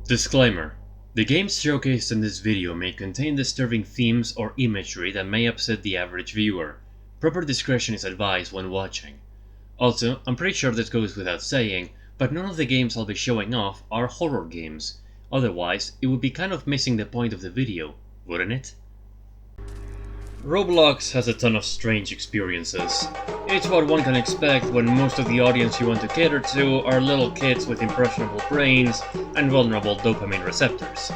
Disclaimer: the games showcased in this video may contain disturbing themes or imagery that may upset the average viewer. Proper discretion is advised when watching. Also, I'm pretty sure this goes without saying, but none of the games I'll be showing off are horror games. Otherwise, it would be kind of missing the point of the video, wouldn't it? Roblox has a ton of strange experiences. It's what one can expect when most of the audience you want to cater to are little kids with impressionable brains and vulnerable dopamine receptors.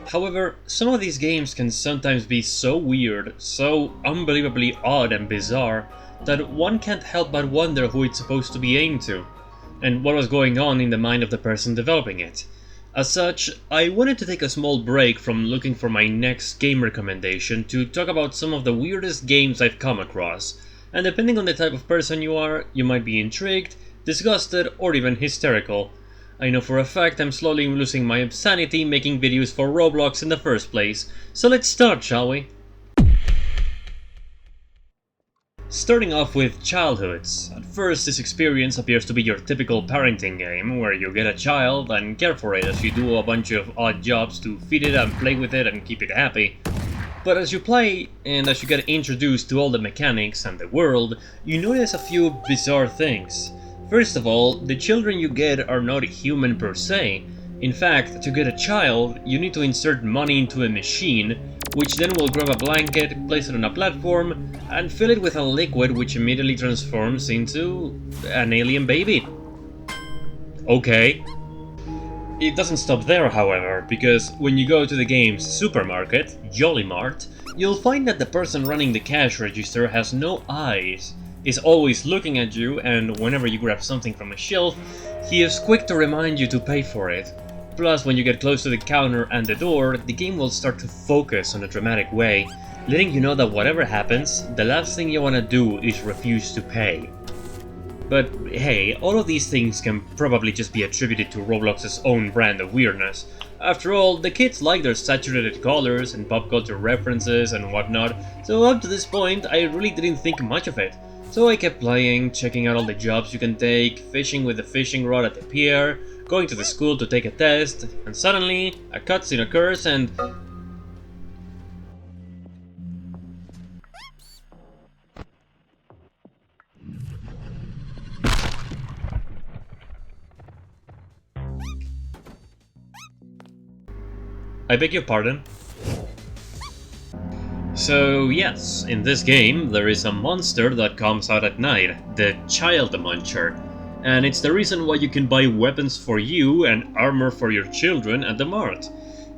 However, some of these games can sometimes be so weird, so unbelievably odd and bizarre, that one can't help but wonder who it's supposed to be aimed to, and what was going on in the mind of the person developing it. As such, I wanted to take a small break from looking for my next game recommendation to talk about some of the weirdest games I've come across, and depending on the type of person you are, you might be intrigued, disgusted, or even hysterical. I know for a fact I'm slowly losing my sanity making videos for Roblox in the first place, so let's start, shall we? Starting off with childhoods. At first, this experience appears to be your typical parenting game, where you get a child and care for it as you do a bunch of odd jobs to feed it and play with it and keep it happy. But as you play, and as you get introduced to all the mechanics and the world, you notice a few bizarre things. First of all, the children you get are not human per se. In fact, to get a child, you need to insert money into a machine, which then will grab a blanket, place it on a platform, and fill it with a liquid which immediately transforms into an alien baby. Okay. It doesn't stop there, however, because when you go to the game's supermarket, Jolly Mart, you'll find that the person running the cash register has no eyes, is always looking at you, and whenever you grab something from a shelf, he is quick to remind you to pay for it. Plus, when you get close to the counter and the door, the game will start to focus in a dramatic way, letting you know that whatever happens, the last thing you want to do is refuse to pay. But hey, all of these things can probably just be attributed to Roblox's own brand of weirdness. After all, the kids like their saturated colors and pop culture references and whatnot, so up to this point I really didn't think much of it. So I kept playing, checking out all the jobs you can take, fishing with the fishing rod at the pier, going to the school to take a test, and suddenly a cutscene occurs and... I beg your pardon? So yes, in this game there is a monster that comes out at night, the Child Muncher, and it's the reason why you can buy weapons for you and armor for your children at the mart.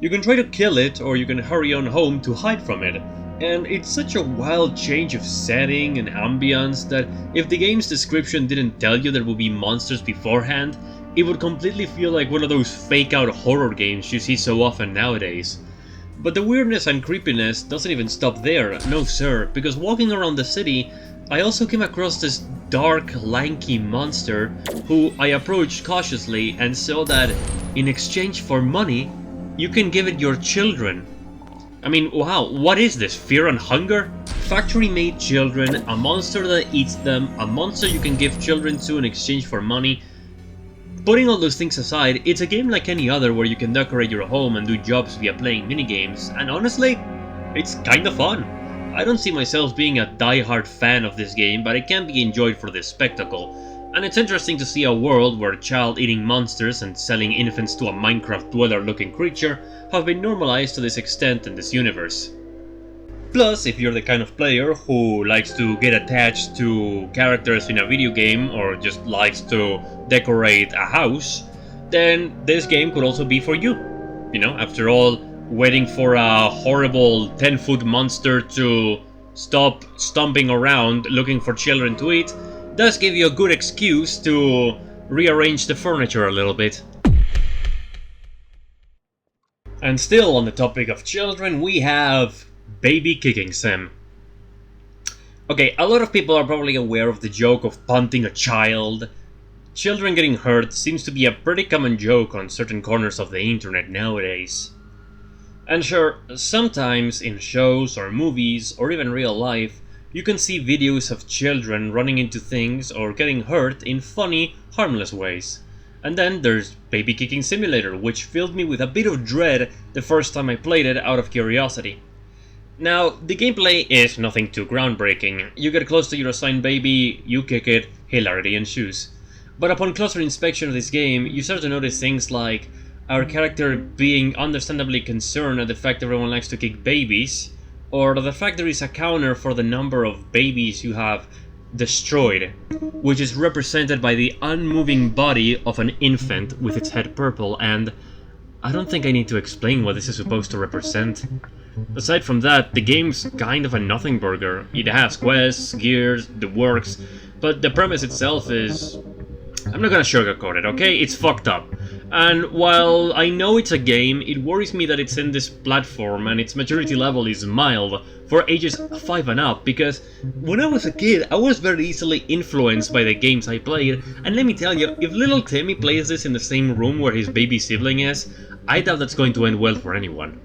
You can try to kill it or you can hurry on home to hide from it, and it's such a wild change of setting and ambience that if the game's description didn't tell you there would be monsters beforehand, it would completely feel like one of those fake-out horror games you see so often nowadays. But the weirdness and creepiness doesn't even stop there, no sir, because walking around the city, I also came across this dark, lanky monster who I approached cautiously and saw that, in exchange for money, you can give it your children. I mean, wow, what is this, fear and hunger? Factory-made children, a monster that eats them, a monster you can give children to in exchange for money. Putting all those things aside, it's a game like any other where you can decorate your home and do jobs via playing minigames, and honestly, it's kinda fun. I don't see myself being a die-hard fan of this game, but it can be enjoyed for this spectacle, and it's interesting to see a world where child-eating monsters and selling infants to a Minecraft dweller-looking creature have been normalized to this extent in this universe. Plus, if you're the kind of player who likes to get attached to characters in a video game or just likes to decorate a house, then this game could also be for you. You know, after all, waiting for a horrible 10-foot monster to stop stomping around looking for children to eat does give you a good excuse to rearrange the furniture a little bit. And still on the topic of children, we have Baby Kicking Sim. Okay, a lot of people are probably aware of the joke of punting a child. Children getting hurt seems to be a pretty common joke on certain corners of the internet nowadays. And sure, sometimes in shows or movies or even real life, you can see videos of children running into things or getting hurt in funny, harmless ways. And then there's Baby Kicking Simulator, which filled me with a bit of dread the first time I played it out of curiosity. Now, the gameplay is nothing too groundbreaking. You get close to your assigned baby, you kick it, hilarity ensues. But upon closer inspection of this game, you start to notice things like our character being understandably concerned at the fact everyone likes to kick babies, or the fact there is a counter for the number of babies you have destroyed, which is represented by the unmoving body of an infant with its head purple, and I don't think I need to explain what this is supposed to represent. Aside from that, the game's kind of a nothing burger. It has quests, gears, the works, but the premise itself is... I'm not gonna sugarcoat it, okay? It's fucked up. And while I know it's a game, it worries me that it's in this platform and its maturity level is mild for ages 5 and up, because when I was a kid, I was very easily influenced by the games I played, and let me tell you, if little Timmy plays this in the same room where his baby sibling is, I doubt that's going to end well for anyone.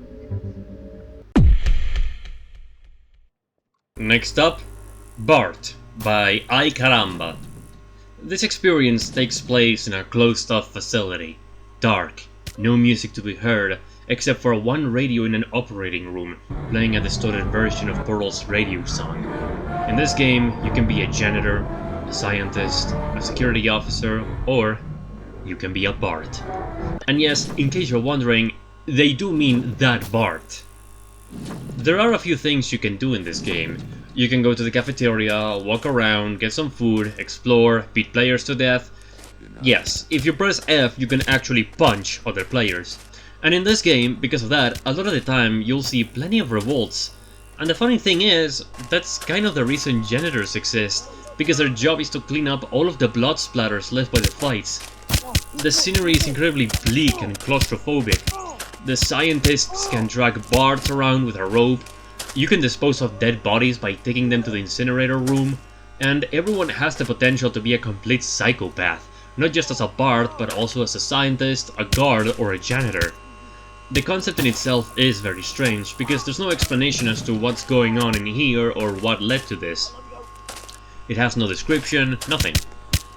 Next up, Bart by Ay Caramba. This experience takes place in a closed-off facility. Dark, no music to be heard, except for one radio in an operating room, playing a distorted version of Pearl's radio song. In this game, you can be a janitor, a scientist, a security officer, or you can be a Bart. And yes, in case you're wondering, they do mean that Bart. There are a few things you can do in this game. You can go to the cafeteria, walk around, get some food, explore, beat players to death. Yes, if you press F, you can actually punch other players. And in this game, because of that, a lot of the time you'll see plenty of revolts. And the funny thing is, that's kind of the reason janitors exist, because their job is to clean up all of the blood splatters left by the fights. The scenery is incredibly bleak and claustrophobic. The scientists can drag Barts around with a rope. You can dispose of dead bodies by taking them to the incinerator room, and everyone has the potential to be a complete psychopath, not just as a Bart, but also as a scientist, a guard, or a janitor. The concept in itself is very strange, because there's no explanation as to what's going on in here or what led to this. It has no description, nothing.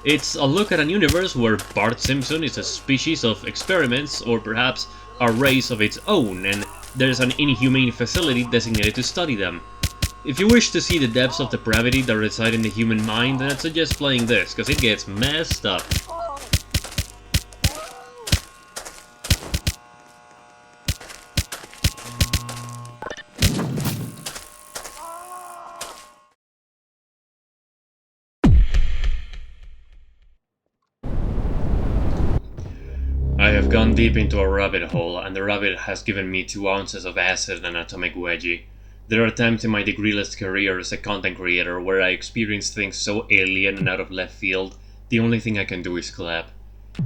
It's a look at an universe where Bart Simpson is a species of experiments, or perhaps a race of its own, and there's an inhumane facility designated to study them. If you wish to see the depths of depravity that reside in the human mind, then I'd suggest playing this, because it gets messed up. I have gone deep into a rabbit hole, and the rabbit has given me 2 ounces of acid and an atomic wedgie. There are times in my degreeless career as a content creator where I experience things so alien and out of left field, the only thing I can do is clap.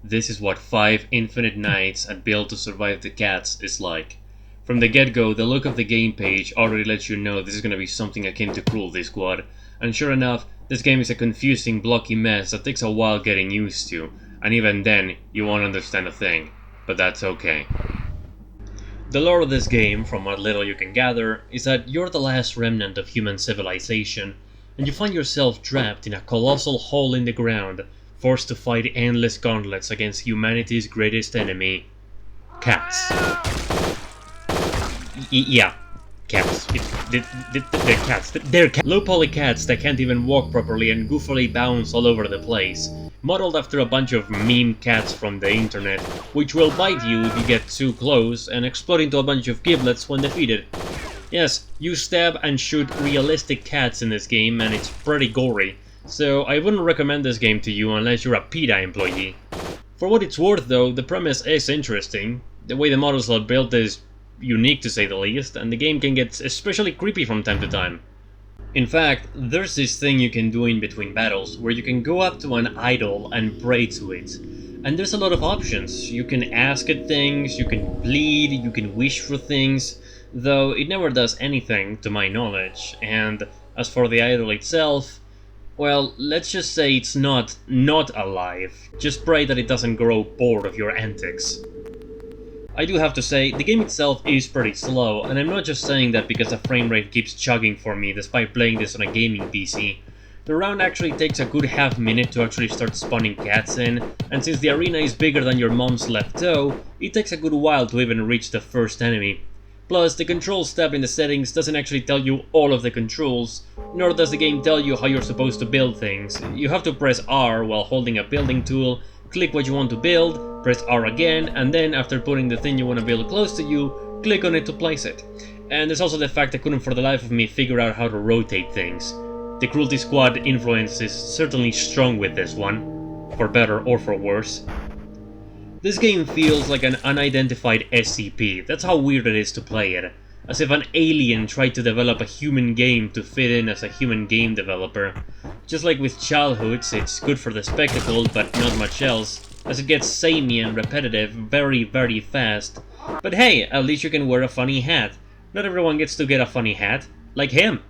This is what 5 infinite nights at Build to Survive the Cats is like. From the get-go, the look of the game page already lets you know this is gonna be something akin to Cruelty Squad, and sure enough, this game is a confusing, blocky mess that takes a while getting used to, and even then, you won't understand a thing, but that's okay. The lore of this game, from what little you can gather, is that you're the last remnant of human civilization, and you find yourself trapped in a colossal hole in the ground, forced to fight endless gauntlets against humanity's greatest enemy, cats. Yeah, cats. They're cats. They're low-poly cats that can't even walk properly and goofily bounce all over the place, modeled after a bunch of meme cats from the internet, which will bite you if you get too close and explode into a bunch of giblets when defeated. Yes, you stab and shoot realistic cats in this game, and it's pretty gory, so I wouldn't recommend this game to you unless you're a PETA employee. For what it's worth though, the premise is interesting. The way the models are built is unique to say the least, and the game can get especially creepy from time to time. In fact, there's this thing you can do in between battles, where you can go up to an idol and pray to it. And there's a lot of options. You can ask it things, you can plead, you can wish for things, though it never does anything, to my knowledge. And as for the idol itself, well, let's just say it's not alive. Just pray that it doesn't grow bored of your antics. I do have to say, the game itself is pretty slow, and I'm not just saying that because the frame rate keeps chugging for me despite playing this on a gaming PC. The round actually takes a good half minute to actually start spawning cats in, and since the arena is bigger than your mom's left toe, it takes a good while to even reach the first enemy. Plus, the controls tab in the settings doesn't actually tell you all of the controls, nor does the game tell you how you're supposed to build things. You have to press R while holding a building tool, click what you want to build, press R again, and then after putting the thing you want to build close to you, click on it to place it. And there's also the fact I couldn't for the life of me figure out how to rotate things. The Cruelty Squad influence is certainly strong with this one, for better or for worse. This game feels like an unidentified SCP, that's how weird it is to play it. As if an alien tried to develop a human game to fit in as a human game developer. Just like with Childhoods, it's good for the spectacle, but not much else, as it gets samey and repetitive very, very fast. But hey, at least you can wear a funny hat. Not everyone gets to get a funny hat, like him.